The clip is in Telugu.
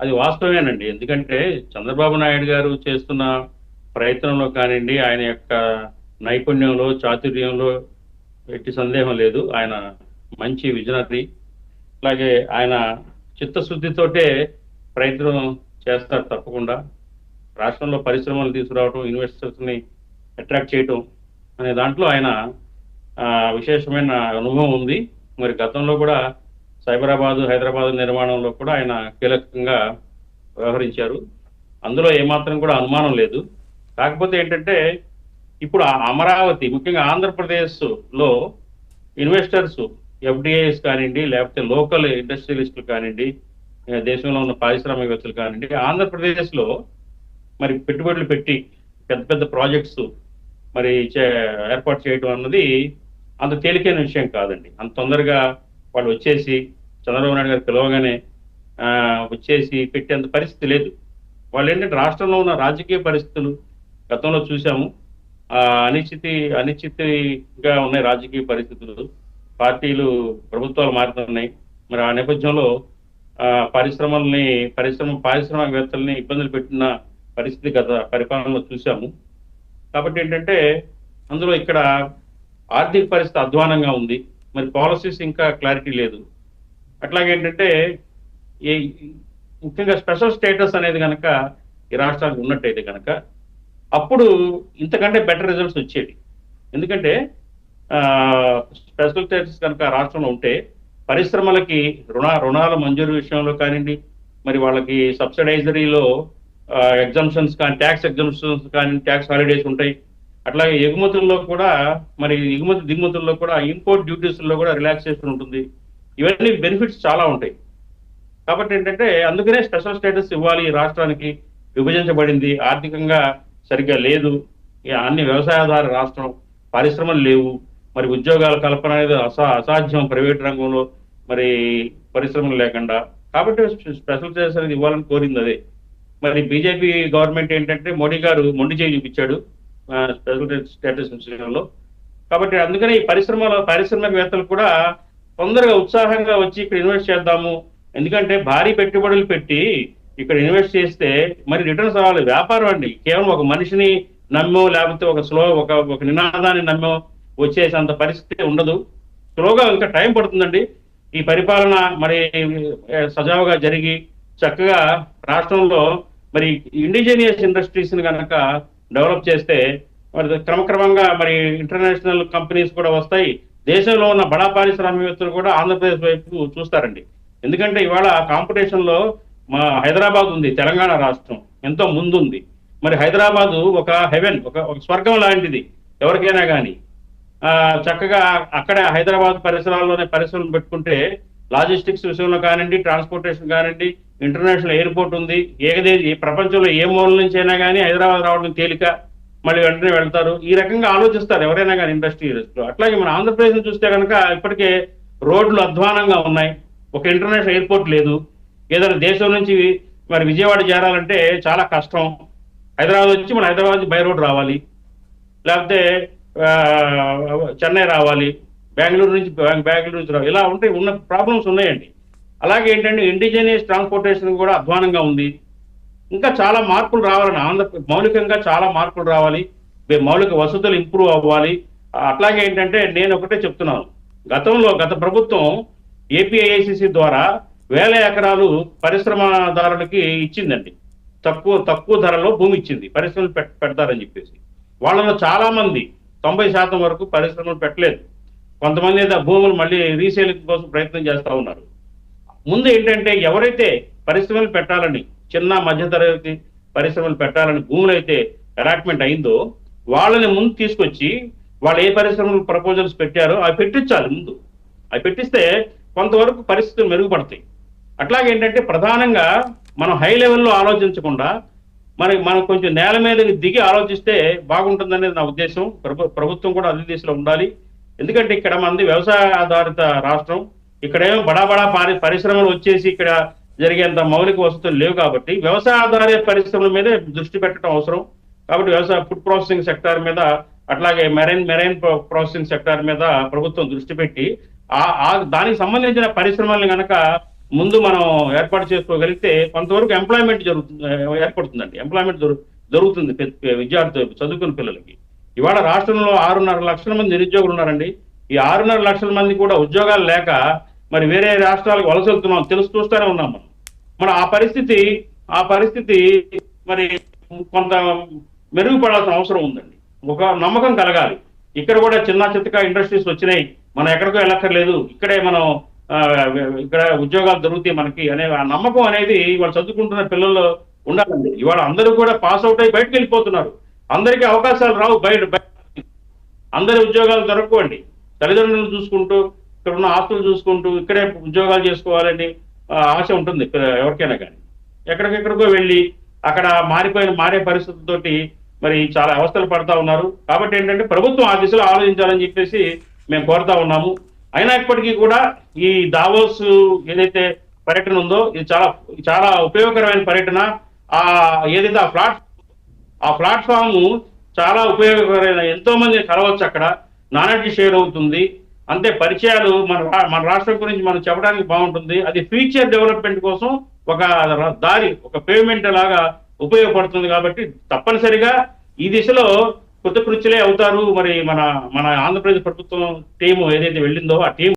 అది వాస్తవమేనండి. ఎందుకంటే చంద్రబాబు నాయుడు గారు చేస్తున్న ప్రయత్నంలో కానివ్వండి, ఆయన యొక్క నైపుణ్యంలో, చాతుర్యంలో ఎట్టి సందేహం లేదు. ఆయన మంచి విజనరీ. అలాగే ఆయన చిత్తశుద్ధితోటే ప్రయత్నం చేస్తారు తప్పకుండా. రాష్ట్రంలో పరిశ్రమలు తీసుకురావడం, ఇన్వెస్టర్స్ని అట్రాక్ట్ చేయటం అనే దాంట్లో ఆయన విశేషమైన అనుభవం ఉంది. మరి గతంలో కూడా సైబరాబాద్, హైదరాబాద్ నిర్మాణంలో కూడా ఆయన కీలకంగా వ్యవహరించారు. అందులో ఏమాత్రం కూడా అనుమానం లేదు. కాకపోతే ఏంటంటే ఇప్పుడు అమరావతి, ముఖ్యంగా ఆంధ్రప్రదేశ్లో ఇన్వెస్టర్స్, ఎఫ్డిఐస్ కానివ్వండి, లేకపోతే లోకల్ ఇండస్ట్రియలిస్టులు కానివ్వండి, దేశంలో ఉన్న పారిశ్రామికవేత్తలు కానివ్వండి, ఆంధ్రప్రదేశ్లో మరి పెట్టుబడులు పెట్టి పెద్ద పెద్ద ప్రాజెక్ట్స్ మరి ఏర్పాటు చేయడం అన్నది అంత తేలికైన విషయం కాదండి. అంత తొందరగా వాళ్ళు వచ్చేసి చంద్రబాబు నాయుడు గారు పిలవగానే వచ్చేసి పెట్టేంత పరిస్థితి లేదు. వాళ్ళు ఏంటంటే రాష్ట్రంలో ఉన్న రాజకీయ పరిస్థితులు గతంలో చూసాము. అనిశ్చితిగా ఉన్నాయి రాజకీయ పరిస్థితులు. పార్టీలు, ప్రభుత్వాలు మారుతున్నాయి. మరి ఆ నేపథ్యంలో పారిశ్రామికవేత్తల్ని ఇబ్బందులు పెట్టిన పరిస్థితి గత పరిపాలనలో చూసాము. కాబట్టి ఏంటంటే అందులో ఇక్కడ ఆర్థిక పరిస్థితి అధ్వానంగా ఉంది. మరి పాలసీస్ ఇంకా క్లారిటీ లేదు. అట్లాగేంటంటే ముఖ్యంగా స్పెషల్ స్టేటస్ అనేది కనుక ఈ రాష్ట్రానికి ఉన్నట్టయితే కనుక అప్పుడు ఇంతకంటే బెటర్ రిజల్ట్స్ వచ్చేది. ఎందుకంటే స్పెషల్ స్టేటస్ కనుక రాష్ట్రంలో ఉంటే పరిశ్రమలకి రుణాల మంజూరు విషయంలో కానివ్వండి, మరి వాళ్ళకి సబ్సిడైజరీలో ఎగ్జామ్షన్స్ కానీ, ట్యాక్స్ ఎగ్జామ్షన్స్ కానీ, ట్యాక్స్ హాలిడేస్ ఉంటాయి. అట్లాగే ఎగుమతుల్లో కూడా మరి దిగుమతుల్లో కూడా ఇంపోర్ట్ డ్యూటీస్లో కూడా రిలాక్సేషన్ ఉంటుంది. ఇవన్నీ బెనిఫిట్స్ చాలా ఉంటాయి. కాబట్టి ఏంటంటే అందుకనే స్పెషల్ స్టేటస్ ఇవ్వాలి. రాష్ట్రానికి విభజించబడింది, ఆర్థికంగా సరిగ్గా లేదు, అన్ని వ్యవసాయాధార రాష్ట్రం, పరిశ్రమలు లేవు, మరి ఉద్యోగాల కల్పన అనేది అసాధ్యం ప్రైవేట్ రంగంలో, మరి పరిశ్రమలు లేకుండా. కాబట్టి స్పెషల్ స్టేటస్ అనేది ఇవ్వాలని కోరింది అదే. మరి బీజేపీ గవర్నమెంట్ ఏంటంటే మోడీ గారు మొండి చేయి చూపించాడు స్పెషల్ స్టేటస్ విషయంలో. కాబట్టి అందుకనే ఈ పారిశ్రామికవేత్తలు కూడా తొందరగా ఉత్సాహంగా వచ్చి ఇక్కడ ఇన్వెస్ట్ చేద్దాము. ఎందుకంటే భారీ పెట్టుబడులు పెట్టి ఇక్కడ ఇన్వెస్ట్ చేస్తే మరి రిటర్న్స్ రావాలి. వ్యాపారం అండి, కేవలం ఒక మనిషిని నమ్మో లేకపోతే ఒక నినాదాన్ని నమ్మో వచ్చేసేంత పరిస్థితి ఉండదు. స్లోగా ఇంకా టైం పడుతుందండి. ఈ పరిపాలన మరి సజావుగా జరిగి చక్కగా రాష్ట్రంలో మరి ఇండిజినియస్ ఇండస్ట్రీస్ని కనుక డెవలప్ చేస్తే మరి క్రమక్రమంగా మరి ఇంటర్నేషనల్ కంపెనీస్ కూడా వస్తాయి. దేశంలో ఉన్న బడా పారిశ్రామికవేత్తలు కూడా ఆంధ్రప్రదేశ్ వైపు చూస్తారండి. ఎందుకంటే ఇవాళ కాంపిటీషన్లో మా హైదరాబాద్ ఉంది, తెలంగాణ రాష్ట్రం ఎంతో ముందుంది. మరి హైదరాబాదు ఒక హెవెన్, ఒక స్వర్గం లాంటిది ఎవరికైనా కానీ. చక్కగా అక్కడ హైదరాబాద్ పరిసరాల్లోనే పరిశ్రమలు పెట్టుకుంటే లాజిస్టిక్స్ విషయంలో కానివ్వండి, ట్రాన్స్పోర్టేషన్ కానివ్వండి, ఇంటర్నేషనల్ ఎయిర్పోర్ట్ ఉంది. ప్రపంచంలో ఏ మూల నుంచి అయినా కానీ హైదరాబాద్ రావడం తేలిక, మళ్ళీ వెంటనే వెళ్తారు. ఈ రకంగా ఆలోచిస్తారు ఎవరైనా కానీ ఇండస్ట్రియలిస్టులు. అట్లాగే మన ఆంధ్రప్రదేశ్ చూస్తే కనుక ఇప్పటికే రోడ్లు అధ్వానంగా ఉన్నాయి, ఒక ఇంటర్నేషనల్ ఎయిర్పోర్ట్ లేదు. ఏదైనా దేశం నుంచి మరి విజయవాడ చేరాలంటే చాలా కష్టం. హైదరాబాద్ వచ్చి మన హైదరాబాద్ నుంచి బై రోడ్ రావాలి, లేకపోతే చెన్నై రావాలి, బెంగళూరు నుంచి రావాలి. ఇలా ఉంటే ఉన్న ప్రాబ్లమ్స్ ఉన్నాయండి. అలాగే ఏంటంటే ఇండిజినియస్ ట్రాన్స్పోర్టేషన్ కూడా అధ్వానంగా ఉంది. ఇంకా చాలా మార్పులు రావాలని మౌలికంగా చాలా మార్పులు రావాలి. మౌలిక వసతులు ఇంప్రూవ్ అవ్వాలి. అట్లాగే ఏంటంటే నేను ఒకటే చెప్తున్నాను, గత ప్రభుత్వం ఏపీఐఐసిసి ద్వారా 1000 ఎకరాలు పరిశ్రమదారులకి ఇచ్చిందండి. తక్కువ ధరలో భూమి ఇచ్చింది, పరిశ్రమలు పెడతారని చెప్పేసి. వాళ్ళలో చాలా మంది 90% వరకు పరిశ్రమలు పెట్టలేదు. కొంతమంది అయితే భూములు మళ్ళీ రీసేలింగ్ కోసం ప్రయత్నం చేస్తూ ఉన్నారు. ముందు ఏంటంటే ఎవరైతే పరిశ్రమలు పెట్టాలని, చిన్న మధ్యతరగతి పరిశ్రమలు పెట్టాలని భూములు అయితే అలాట్మెంట్ అయిందో వాళ్ళని ముందు తీసుకొచ్చి వాళ్ళు ఏ పరిశ్రమలు ప్రపోజల్స్ పెట్టారో అవి పెట్టించాలి. ముందు అవి పెట్టిస్తే కొంతవరకు పరిస్థితులు మెరుగుపడతాయి. అట్లాగే ఏంటంటే ప్రధానంగా మనం హై లెవెల్లో ఆలోచించకుండా మనం కొంచెం నేల మీదకి దిగి ఆలోచిస్తే బాగుంటుందనేది నా ఉద్దేశం. ప్రభుత్వం కూడా అదే దిశలో ఉండాలి. ఎందుకంటే ఇక్కడ మనది వ్యవసాయ ఆధారిత రాష్ట్రం. ఇక్కడేమో బడా పరిశ్రమలు వచ్చేసి ఇక్కడ జరిగేంత మౌలిక వసతులు లేవు. కాబట్టి వ్యవసాయ ఆధారిత పరిశ్రమల మీదే దృష్టి పెట్టడం అవసరం. కాబట్టి వ్యవసాయ ఫుడ్ ప్రాసెసింగ్ సెక్టార్ మీద, అట్లాగే మెరైన్ ప్రాసెసింగ్ సెక్టార్ మీద ప్రభుత్వం దృష్టి పెట్టి దానికి సంబంధించిన పరిశ్రమల్ని కనుక ముందు మనం ఏర్పాటు చేసుకోగలిగితే కొంతవరకు ఎంప్లాయ్మెంట్ జరుగుతుంది, ఏర్పడుతుందండి. ఎంప్లాయ్మెంట్ జరుగుతుంది విద్యార్థి చదువుకున్న పిల్లలకి. ఇవాళ రాష్ట్రంలో 6.5 లక్షల మంది నిరుద్యోగులు ఉన్నారండి. ఈ 6.5 లక్షల మంది కూడా ఉద్యోగాలు లేక మరి వేరే రాష్ట్రాలకు వలస వెళ్తున్నాం, చూస్తూనే ఉన్నాం మనం. మన ఆ పరిస్థితి మరి కొంత మెరుగుపడాల్సిన అవసరం ఉందండి. ఒక నమ్మకం కలగాలి. ఇక్కడ కూడా చిన్న చిత్తగా ఇండస్ట్రీస్ వచ్చినాయి, మనం ఎక్కడికో వెళ్ళక్కర్లేదు, ఇక్కడే మనం ఆ, ఇక్కడ ఉద్యోగాలు దొరుకుతాయి మనకి అనే ఆ నమ్మకం అనేది వాళ్ళు చదువుకుంటున్న పిల్లల్లో ఉండాలండి. ఇవాళ అందరూ కూడా పాస్ అవుట్ అయ్యి బయటకు వెళ్ళిపోతున్నారు. అందరికీ అవకాశాలు రావు, అందరి ఉద్యోగాలు దొరకవండి. తల్లిదండ్రులను చూసుకుంటూ, ఇక్కడ ఉన్న ఆస్తులు చూసుకుంటూ ఇక్కడే ఉద్యోగాలు చేసుకోవాలని ఆశ ఉంటుంది ఎవరికైనా కానీ. ఎక్కడికెక్కడికో వెళ్ళి అక్కడ మారే పరిస్థితులతోటి మరి చాలా అవస్థలు పడతా ఉన్నారు. కాబట్టి ఏంటంటే ప్రభుత్వం ఆ దిశలో ఆలోచించాలని చెప్పేసి మేము కోరుతా ఉన్నాము. అయినప్పటికీ కూడా ఈ దావోస్ ఏదైతే పర్యటన ఉందో ఇది చాలా చాలా ఉపయోగకరమైన పర్యటన. ఆ ఏదైతే ఆ ప్లాట్ఫామ్ చాలా ఉపయోగకరమైన, ఎంతో మంది కలవచ్చు అక్కడ, నాలెడ్జ్ షేర్ అవుతుంది. అంతే పరిచయాలు మన రాష్ట్రం గురించి మనం చెప్పడానికి బాగుంటుంది. అది ఫ్యూచర్ డెవలప్మెంట్ కోసం ఒక దారి, ఒక పేమెంట్ లాగా ఉపయోగపడుతుంది. కాబట్టి తప్పనిసరిగా ఈ దిశలో కృతకృత్యులే అవుతారు. మరి మన మన ఆంధ్రప్రదేశ్ ప్రభుత్వం టీము ఏదైతే వెళ్ళిందో ఆ టీం